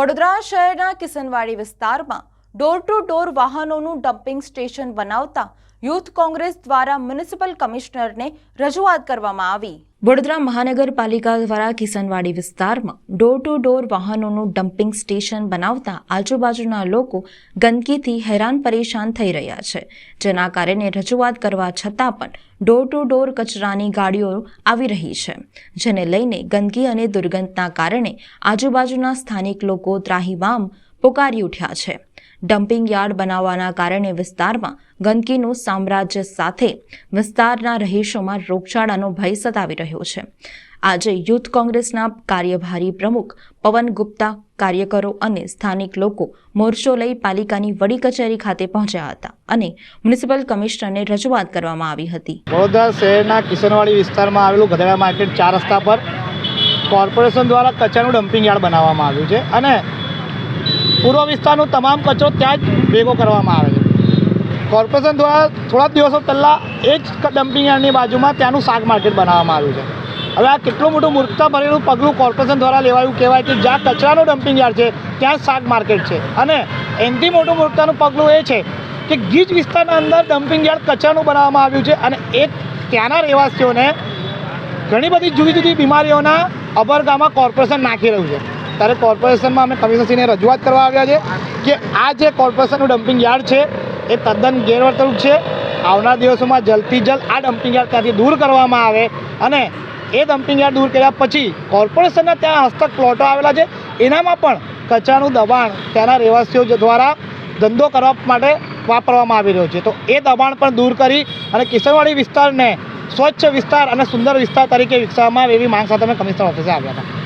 વડોદરા શહેરના કિસનવાડી વિસ્તારમાં door to door વાહનોનું ડમ્પિંગ સ્ટેશન બનાવતા યુથ કોંગ્રેસ દ્વારા મ્યુનિસિપલ કમિશનરને રજૂઆત કરવામાં આવી। વડોદરા મહાનગરપાલિકા દ્વારા કિસનવાડી વિસ્તારમાં ડોર ટુ ડોર વાહનોનું ડમ્પિંગ સ્ટેશન બનાવતા આજુબાજુના લોકો ગંદકીથી હેરાન પરેશાન થઈ રહ્યા છે, જેના કારણે રજૂઆત કરવા છતાં પણ ડોર ટુ ડોર કચરાની ગાડીઓ આવી રહી છે, જેને લઈને ગંદકી અને દુર્ગંધના કારણે આજુબાજુના સ્થાનિક લોકો ત્રાહિમામ પોકારી ઉઠ્યા છે। ડમ્પિંગ યાર્ડ બનાવવાના કારણે વિસ્તારમાં ગંદકીનું સામ્રાજ્ય સાથે વિસ્તારના રહીશોમાં રોગચાળાનો ભય સતાવી રહ્યો છે। આજે યુથ કોંગ્રેસના કાર્યભારી પ્રમુખ પવન ગુપ્તા, કાર્યકરો અને સ્થાનિક લોકો મોરચો લઈ પાલિકાની વડી કચેરી ખાતે પહોંચ્યા હતા અને મ્યુનિસિપલ કમિશનરને રજૂઆત કરવામાં આવી હતી। વડોદરા શહેરના કિસનવાડી વિસ્તારમાં આવેલું ગધેડા માર્કેટ 4 રસ્તા પર કોર્પોરેશન દ્વારા કચરાનું ડમ્પિંગ યાર્ડ બનાવવામાં આવ્યું છે અને પૂર્વ વિસ્તારનો તમામ કચરો ત્યાં જ ભેગો કરવામાં આવે છે। કોર્પોરેશન દ્વારા થોડા દિવસો પહેલાં એ જ ડમ્પિંગ યાર્ડની બાજુમાં ત્યાંનું શાક માર્કેટ બનાવવામાં આવ્યું છે। હવે આ કેટલું મોટું મૂર્ખતા ભરેલું પગલું કોર્પોરેશન દ્વારા લેવાયું કહેવાય કે જ્યાં કચરાનું ડમ્પિંગ યાર્ડ છે ત્યાં શાક માર્કેટ છે, અને એનાથી મોટું મૂર્ખતાનું પગલું એ છે કે ગીચ વિસ્તારના અંદર ડમ્પિંગ યાર્ડ કચરાનું બનાવવામાં આવ્યું છે અને એ ત્યાંના રહેવાસીઓને ઘણી બધી જુદી જુદી બીમારીઓના અભરગામાં કોર્પોરેશન નાખી રહ્યું છે। ત્યારે કોર્પોરેશનમાં અમે કમિશનરશ્રીને રજૂઆત કરવા આવ્યા છે કે આ જે કોર્પોરેશનનું ડમ્પિંગ યાર્ડ છે એ તદ્દન ગેરવર્તણૂક છે। આવનાર દિવસોમાં જલ્દથી જલ્દ આ ડમ્પિંગ યાર્ડ ત્યાંથી દૂર કરવામાં આવે અને એ ડમ્પિંગ યાર્ડ દૂર કર્યા પછી કોર્પોરેશનના ત્યાં હસ્તક પ્લોટો આવેલા છે એનામાં પણ કચરાનું દબાણ ત્યાંના રહેવાસીઓ દ્વારા ધંધો કરવા માટે વાપરવામાં આવી રહ્યો છે, તો એ દબાણ પણ દૂર કરી અને કિસનવાડી વિસ્તારને સ્વચ્છ વિસ્તાર અને સુંદર વિસ્તાર તરીકે વિકસાવવામાં આવે એવી માંગ સાથે અમે કમિશનર ઓફિસે આવ્યા હતા।